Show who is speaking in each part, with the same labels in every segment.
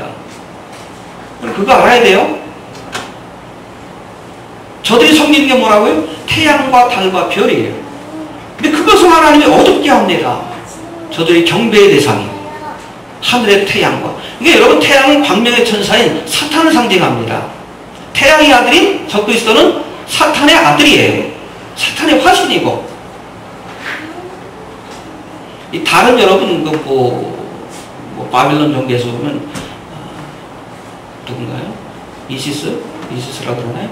Speaker 1: 겁니다. 그거 알아야 돼요. 저들이 섬기는 게 뭐라고요? 태양과 달과 별이에요. 근데 그것을 하나님이 어둡게 합니다. 저들이 경배의 대상이 하늘의 태양과. 그러니까 여러분, 태양은 광명의 천사인 사탄을 상징합니다. 태양의 아들인 적그리스도는 사탄의 아들이에요. 사탄의 화신이고. 이 다른 여러분 뭐 바빌론 종교에서 보면 누군가요? 이시스라고 그러나요?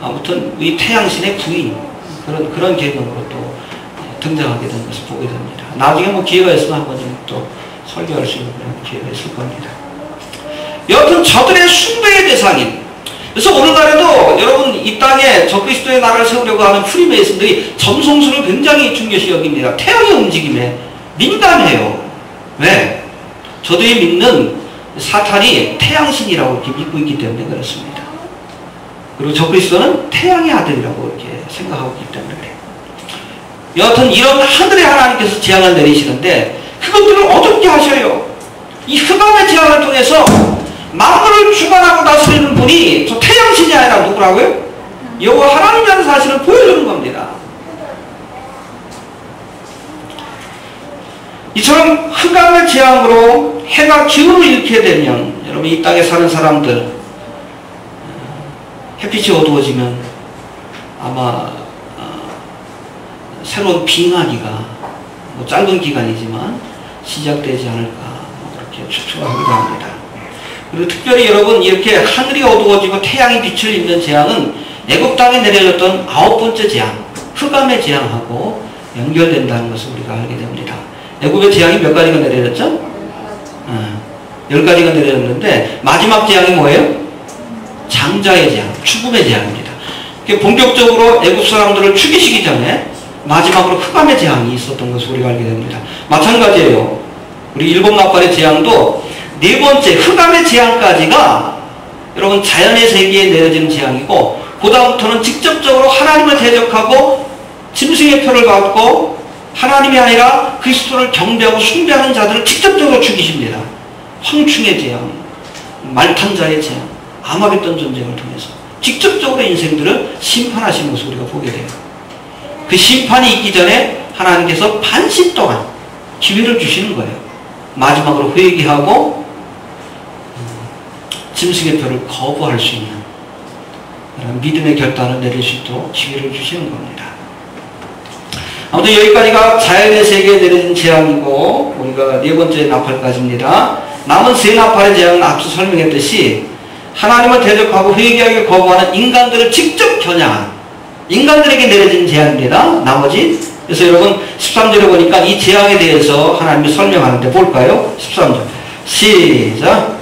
Speaker 1: 아무튼 이 태양신의 부인 그런 개념으로 또 등장하게 된 것을 보게 됩니다. 나중에 뭐 기회가 있으면 한번 또 설교할 수 있는 기회가 있을 겁니다. 여튼 저들의 숭배의 대상인. 그래서 오늘날에도 여러분 이 땅에 적그리스도의 나라를 세우려고 하는 프리메이슨들이 점성술을 굉장히 중요시 여깁니다. 태양의 움직임에 민감해요. 왜? 저들이 믿는 사탄이 태양신이라고 이렇게 믿고 있기 때문에 그렇습니다. 그리고 적그리스도는 태양의 아들이라고 이렇게 생각하고 있기 때문에 그래요. 여하튼 이런 하늘의 하나님께서 재앙을 내리시는데 그것들을 어둡게 하셔요. 이 흑암의 재앙을 통해서 만물을 주관하고 다스리는 분이 저 태양신이 아니라 누구라고요? 여호와 하나님이라는 사실을 보여주는 겁니다. 이처럼 흑암의 재앙으로 해가 기운을 잃게 되면 여러분 이 땅에 사는 사람들 햇빛이 어두워지면 아마 새로운 빙하기가 뭐 짧은 기간이지만 시작되지 않을까 그렇게 추측하기도 합니다. 그리고 특별히 여러분 이렇게 하늘이 어두워지고 태양이 빛을 잃는 재앙은 애굽 땅에 내려졌던 9번째 재앙, 흑암의 재앙하고 연결된다는 것을 우리가 알게 됩니다. 애굽의 재앙이 몇 가지가 내려졌죠? 10가지가 내려졌는데 마지막 재앙이 뭐예요? 장자의 재앙, 죽음의 재앙입니다. 본격적으로 애굽 사람들을 죽이시기 전에 마지막으로 흑암의 재앙이 있었던 것을 우리가 알게 됩니다. 마찬가지예요. 우리 일곱 나팔의 재앙도 네 번째 흑암의 재앙까지가 여러분 자연의 세계에 내려지는 재앙이고 그 다음부터는 직접적으로 하나님을 대적하고 짐승의 표를 받고 하나님이 아니라 그리스도를 경배하고 숭배하는 자들을 직접적으로 죽이십니다. 황충의 재앙, 말탄자의 재앙, 아마겟돈 전쟁을 통해서 직접적으로 인생들을 심판하시는 것을 우리가 보게 돼요. 그 심판이 있기 전에 하나님께서 반시 동안 기회를 주시는 거예요. 마지막으로 회개하고 짐승의 표를 거부할 수 있는 믿음의 결단을 내릴 수 있도록 기회를 주시는 겁니다. 아무튼 여기까지가 자연의 세계에 내려진 재앙이고 우리가 네 번째 나팔까지입니다. 남은 세 나팔의 재앙은 앞서 설명했듯이 하나님을 대적하고 회개하기를 거부하는 인간들을 직접 겨냥한 인간들에게 내려진 재앙입니다. 나머지 그래서 여러분 13절에 보니까 이 재앙에 대해서 하나님이 설명하는데 볼까요? 13절 시작.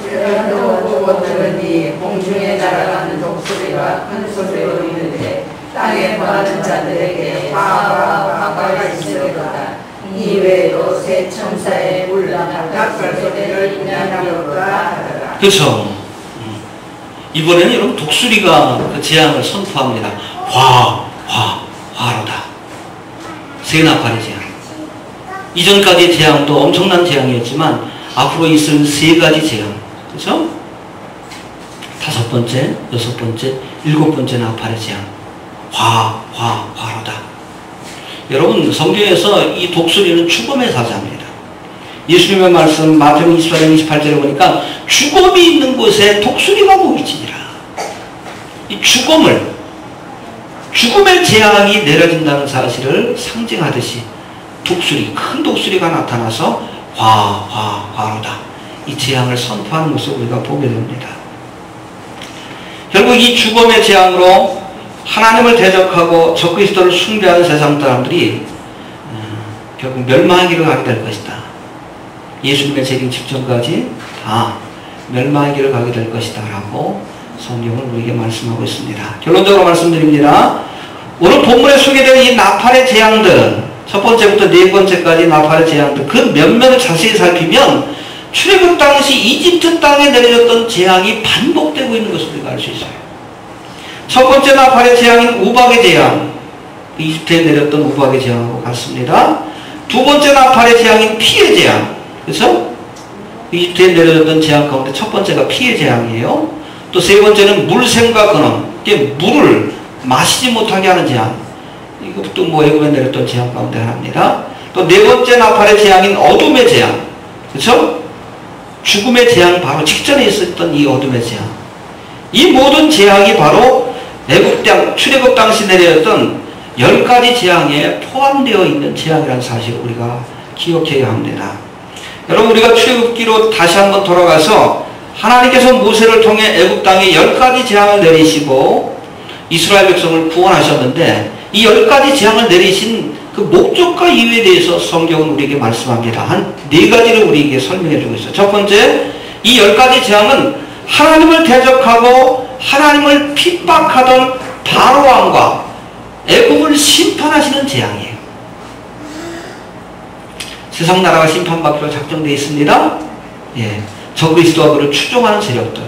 Speaker 2: 공중에 날아가는 독수리가 큰 소리로 이르되 땅에 거하는 자들에게 화가 있으리로다. 이외에도 새 천사의 울림과 각별 소리를 인하리로다 하더라.
Speaker 1: 그렇죠. 이번에는 여러분 독수리가 그 재앙을 선포합니다. 화로다. 세 나팔의 재앙. 이전까지의 재앙도 엄청난 재앙이었지만 앞으로 있을 세 가지 재앙. 그렇죠? 5번째, 6번째, 7번째 나팔의 재앙. 화로다. 여러분 성경에서 이 독수리는 죽음의 사자입니다. 예수님의 말씀 마태복음 24장 28절에 보니까 죽음이 있는 곳에 독수리가 모이지니라. 이 죽음의 재앙이 내려진다는 사실을 상징하듯이 큰 독수리가 나타나서 화로다. 이 재앙을 선포하는 모습을 우리가 보게 됩니다. 결국 이 죽음의 재앙으로 하나님을 대적하고 적그리스도를 숭배하는 세상 사람들이 결국 멸망의 길을 가게 될 것이다. 예수님의 재림 직전까지 다 멸망의 길을 가게 될 것이다 라고 성경은 우리에게 말씀하고 있습니다. 결론적으로 말씀드립니다. 오늘 본문에 소개된 이 나팔의 재앙들, 첫 번째부터 네 번째까지 나팔의 재앙들, 그 면면을 자세히 살피면 출애굽 당시 이집트 땅에 내려졌던 재앙이 반복되고 있는 것을 우리가 알 수 있어요. 첫 번째 나팔의 재앙인 우박의 재앙, 이집트에 내렸던 우박의 재앙하고 같습니다. 두 번째 나팔의 재앙인 피의 재앙, 그렇죠? 이집트에 내려졌던 재앙 가운데 첫 번째가 피해 재앙이에요. 또 세 번째는 물샘과 근원, 이게 물을 마시지 못하게 하는 재앙. 이것도 뭐 애굽에 내렸던 재앙 가운데 하나입니다. 또 네 번째 나팔의 재앙인 어둠의 재앙. 그렇죠? 죽음의 재앙 바로 직전에 있었던 이 어둠의 재앙. 이 모든 재앙이 바로 애굽 땅, 출애굽 당시 내렸던 10가지 재앙에 포함되어 있는 재앙이라는 사실을 우리가 기억해야 합니다. 여러분, 우리가 출애굽기로 다시 한번 돌아가서 하나님께서 모세를 통해 애굽 땅에 10가지 재앙을 내리시고 이스라엘 백성을 구원하셨는데, 이 10가지 재앙을 내리신 그 목적과 이유에 대해서 성경은 우리에게 말씀합니다. 한 4가지를 우리에게 설명해 주고 있어요. 첫 번째, 이 10가지 재앙은 하나님을 대적하고 하나님을 핍박하던 바로왕과 애굽을 심판하시는 재앙이에요. 세상 나라가 심판받기로 작정되어 있습니다. 예, 적그리스도와 그를 추종하는 세력들,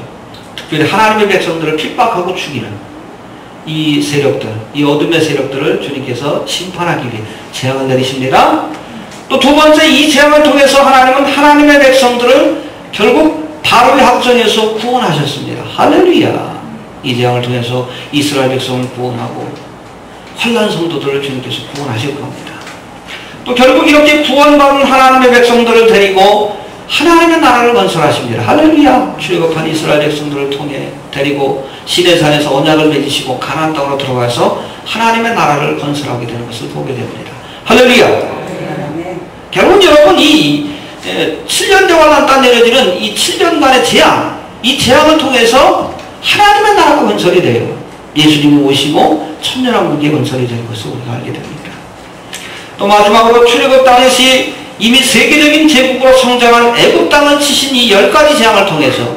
Speaker 1: 특별히 하나님의 백성들을 핍박하고 죽이는 이 세력들, 이 어둠의 세력들을 주님께서 심판하기 위해 재앙을 내리십니다. 또 두 번째, 이 재앙을 통해서 하나님은 하나님의 백성들을 결국 바로의 학전에서 구원하셨습니다. 할렐루야. 이 재앙을 통해서 이스라엘 백성을 구원하고 환난 성도들을 주님께서 구원하실 겁니다. 또 결국 이렇게 구원받은 하나님의 백성들을 데리고 하나님의 나라를 건설하십니다. 할렐루야. 출애굽한 이스라엘 백성들을 통해 데리고 시내산에서 언약을 맺으시고 가나안 땅으로 들어가서 하나님의 나라를 건설하게 되는 것을 보게 됩니다. 할렐루야. 결국 여러분, 이 7년 대환란 땅 내려지는 이 7년간의 재앙, 이 재앙을 통해서 하나님의 나라가 건설이 돼요. 예수님이 오시고 천년왕국이 건설이 되는 것을 우리가 알게 됩니다. 또 마지막으로 출애굽 당시 이미 세계적인 제국으로 성장한 애굽 땅을 치신 이 10가지 재앙을 통해서,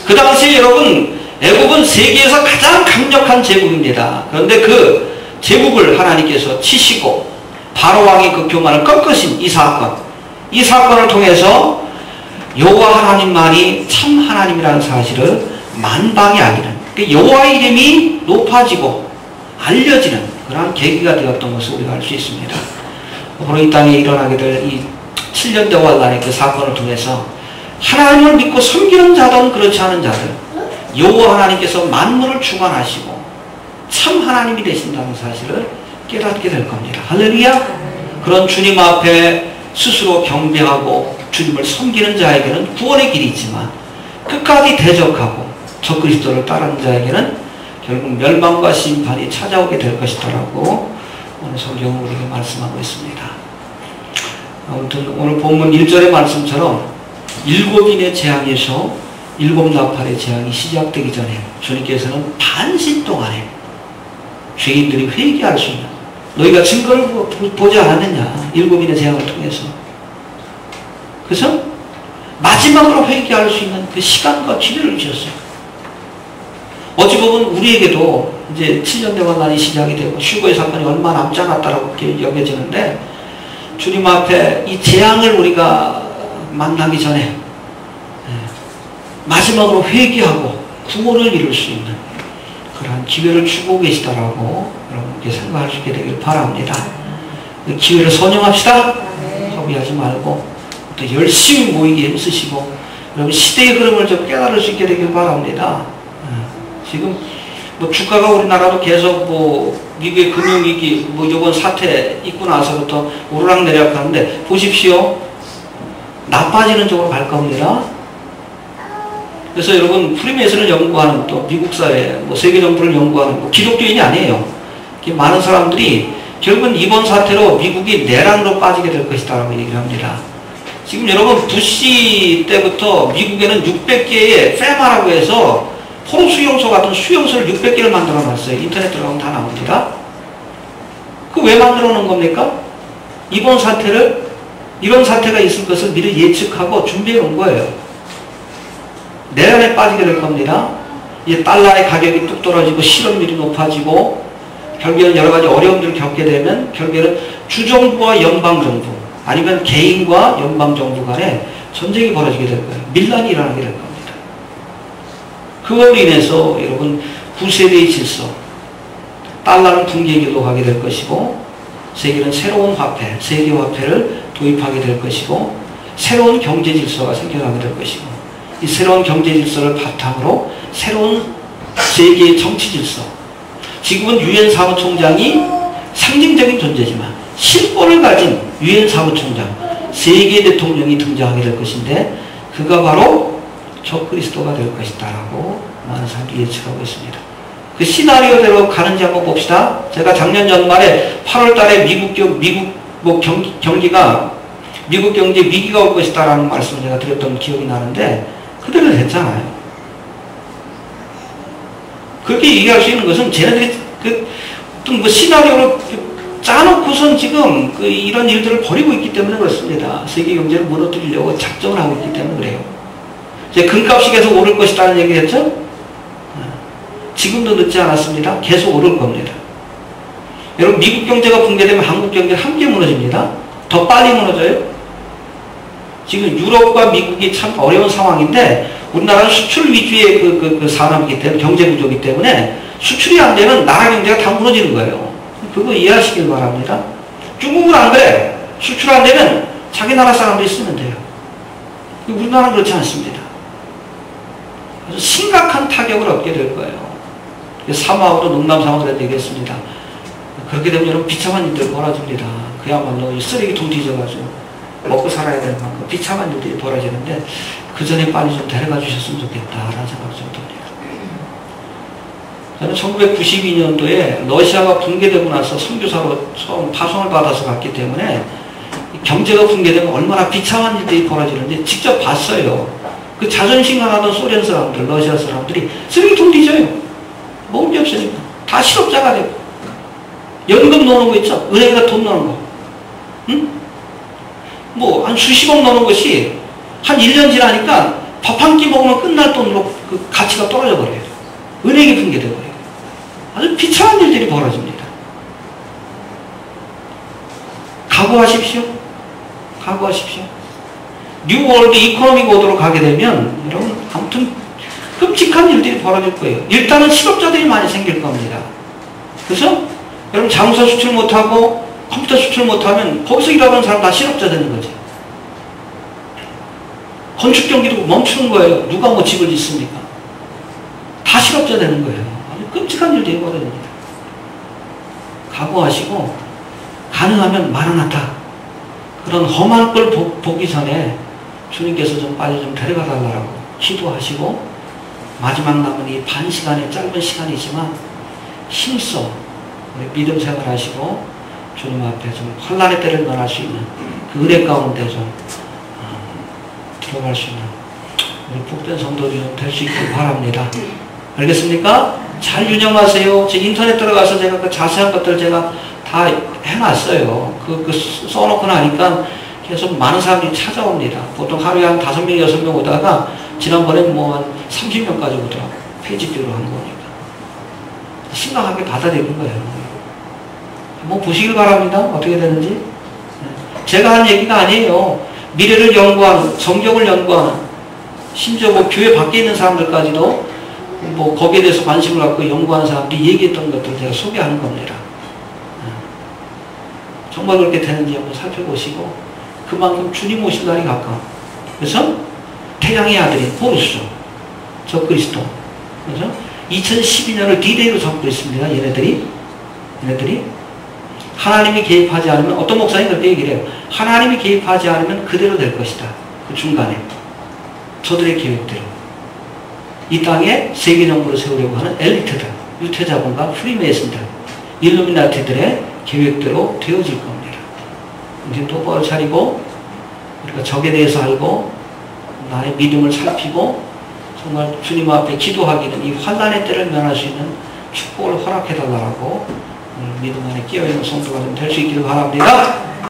Speaker 1: 그 당시에 여러분, 애굽은 세계에서 가장 강력한 제국입니다. 그런데 그 제국을 하나님께서 치시고 바로왕이 그 교만을 꺾으신 이 사건을 통해서 여호와 하나님만이 참 하나님이라는 사실을 만방에 알리는, 여호와의 이름이 높아지고 알려지는 그러한 계기가 되었던 것을 우리가 알 수 있습니다. 바로 이 땅에 일어나게 될 이 7년대 환란의 그 사건을 통해서 하나님을 믿고 섬기는 자든 그렇지 않은 자들, 여호와 하나님께서 만물을 주관하시고 참 하나님이 되신다는 사실을 깨닫게 될 겁니다. 할렐루야. 그런 주님 앞에 스스로 경배하고 주님을 섬기는 자에게는 구원의 길이 있지만, 끝까지 대적하고 적그리스도를 따르는 자에게는 결국 멸망과 심판이 찾아오게 될 것이다라고 오늘 성경은 우리에게 말씀하고 있습니다. 아무튼 오늘 본문 1절의 말씀처럼 7인의 재앙에서 7 나팔의 재앙이 시작되기 전에 주님께서는 반시 동안에 죄인들이 회개할 수 있는, 너희가 증거를 보지 않았느냐, 7인의 재앙을 통해서. 그래서 마지막으로 회개할 수 있는 그 시간과 기회를 주셨어요. 어찌 보면 우리에게도 이제 7년 대환란이 시작이 되고 휴거의 사건이 얼마 남지 않았다라고 여겨지는데, 주님 앞에 이 재앙을 우리가 만나기 전에 마지막으로 회개하고 구원을 이룰 수 있는 그러한 기회를 주고 계시다라고 여러분께 생각할 수 있게 되기를 바랍니다. 그 기회를 선용합시다. 허비하지 말고 또 열심히 모이게 힘쓰시고 여러분 시대의 흐름을 좀 깨달을 수 있게 되길 바랍니다. 지금 뭐 주가가 우리나라도 계속 뭐 미국의 금융위기 뭐 이번 사태 있고 나서부터 오르락내리락 하는데, 보십시오. 나빠지는 쪽으로 갈 겁니다. 그래서 여러분, 프리메이슨을 연구하는 또 미국 사회, 뭐 세계 정부를 연구하는 뭐 기독교인이 아니에요. 많은 사람들이 결국은 이번 사태로 미국이 내란으로 빠지게 될 것이다라고 얘기를 합니다. 지금 여러분, 부시 때부터 미국에는 600개의 페마라고 해서 포로 수용소 같은 수용소를 600개를 만들어 놨어요. 인터넷 들어가면 다 나옵니다. 그 왜 만들어 놓은 겁니까? 이번 사태를, 이런 사태가 있을 것을 미리 예측하고 준비해 놓은 거예요. 내란에 빠지게 될 겁니다. 이제 달러의 가격이 뚝 떨어지고 실업률이 높아지고 결국에는 여러 가지 어려움들을 겪게 되면 결국에는 주정부와 연방정부 아니면 개인과 연방정부 간에 전쟁이 벌어지게 될 거예요. 밀란이 일어나게 될 겁니다. 그걸로 인해서 여러분 9세대의 질서, 달러는 붕괴기로 가게 될 것이고 세계는 새로운 화폐, 세계화폐를 도입하게 될 것이고 새로운 경제 질서가 생겨나게 될 것이고, 이 새로운 경제 질서를 바탕으로 새로운 세계의 정치 질서, 지금은 유엔 사무총장이 상징적인 존재지만 실권을 가진 유엔 사무총장, 세계 대통령이 등장하게 될 것인데, 그가 바로 적그리스도가 될 것이다 라고 많은 사람들이 예측하고 있습니다. 그 시나리오대로 가는지 한번 봅시다. 제가 작년 연말에 8월 달에 미국 경기가, 미국 경제 위기가 올 것이다 라는 말씀을 제가 드렸던 기억이 나는데, 그대로 됐잖아요. 그렇게 얘기할 수 있는 것은 쟤네들이 어떤 뭐 시나리오를 짜놓고선 지금 이런 일들을 벌이고 있기 때문에 그렇습니다. 세계 경제를 무너뜨리려고 작정을 하고 있기 때문에 그래요. 이제 금값이 계속 오를 것이라는 얘기 했죠? 지금도 늦지 않았습니다. 계속 오를 겁니다. 여러분, 미국 경제가 붕괴되면 한국 경제가 함께 무너집니다. 더 빨리 무너져요. 지금 유럽과 미국이 참 어려운 상황인데, 우리나라는 수출 위주의 그 산업이기 때문에, 경제 구조이기 때문에 수출이 안 되면 나라 경제가 다 무너지는 거예요. 그거 이해하시길 바랍니다. 중국은 안 그래. 수출 안 되면 자기 나라 사람들이 쓰면 돼요. 우리나라는 그렇지 않습니다. 아주 심각한 타격을 얻게 될 거예요. 사마하고도 농담상으로 얘기했습니다. 그렇게 되면 여러분 비참한 일들 벌어집니다. 그야말로 쓰레기통 뒤져가지고 먹고 살아야 될 만큼 비참한 일들이 벌어지는데, 그 전에 빨리 좀 데려가 주셨으면 좋겠다라는 생각이 좀 듭니다. 저는 1992년도에 러시아가 붕괴되고 나서 선교사로 처음 파송을 받아서 갔기 때문에 경제가 붕괴되면 얼마나 비참한 일들이 벌어지는지 직접 봤어요. 그 자존심 강하던 소련 사람들, 러시아 사람들이 쓰레기통 뒤져요. 먹을 게 없으니까. 다 실업자가 되고. 연금 넣는 거 있죠? 은행에다 돈 넣는 거. 응? 뭐, 한 수십억 넣는 것이 한 1년 지나니까 밥 한 끼 먹으면 끝날 돈으로 그 가치가 떨어져 버려요. 은행이 붕괴되어 버려요. 아주 비참한 일들이 벌어집니다. 각오하십시오. 각오하십시오. 뉴월드 이코노믹 모드로 가게 되면 여러분 아무튼 끔찍한 일들이 벌어질 거예요. 일단은 실업자들이 많이 생길 겁니다. 그래서 여러분 자동차 수출 못하고 컴퓨터 수출 못하면 거기서 일하는 사람 다 실업자 되는 거지. 건축 경기도 멈추는 거예요. 누가 뭐 집을 짓습니까? 다 실업자 되는 거예요. 아주 끔찍한 일들이 벌어집니다. 각오하시고 가능하면 마라나타 그런 험한 걸 보기 전에 주님께서 좀 빨리 좀 데려가 달라고 기도하시고, 마지막 남은 이 반 시간의 짧은 시간이지만 힘써 믿음 생활하시고 주님 앞에 좀 환난의 때를 면할 수 있는 그 은혜 가운데 좀 들어갈 수 있는 우리 복된 성도들이 좀 될 수 있길 바랍니다. 알겠습니까? 잘 유념하세요. 제 인터넷 들어가서 제가 그 자세한 것들 제가 다 해놨어요. 써놓고 나니까 계속 많은 사람들이 찾아옵니다. 보통 하루에 한 5명, 6명 오다가 지난번엔 뭐 한 30명까지 오더라고요. 페이지뷰로 한 거니까. 심각하게 받아들이는 거예요. 한번 보시길 바랍니다. 어떻게 되는지. 제가 한 얘기가 아니에요. 미래를 연구하는, 성경을 연구하는, 심지어 뭐 교회 밖에 있는 사람들까지도 뭐 거기에 대해서 관심을 갖고 연구하는 사람들이 얘기했던 것들을 제가 소개하는 겁니다. 정말 그렇게 되는지 한번 살펴보시고, 그만큼 주님 오실 날이 가까워. 그래서 태양의 아들인 보루스, 적그리스도. 그래서 2012년을 D-Day로 잡고 있습니다. 얘네들이 하나님이 개입하지 않으면, 어떤 목사님 그렇게 얘기를 해요. 하나님이 개입하지 않으면 그대로 될 것이다. 그 중간에 저들의 계획대로 이 땅에 세계정부를 세우려고 하는 엘리트들, 유태자본과 프리메이슨들, 일루미나티들의 계획대로 되어질 겁니다. 이제 똑바로 차리고 우리가 적에 대해서 알고 나의 믿음을 살피고 정말 주님 앞에 기도하기는 이 환난의 때를 면할 수 있는 축복을 허락해달라고 믿음 안에 끼어있는 성도가 좀 될 수 있기를 바랍니다.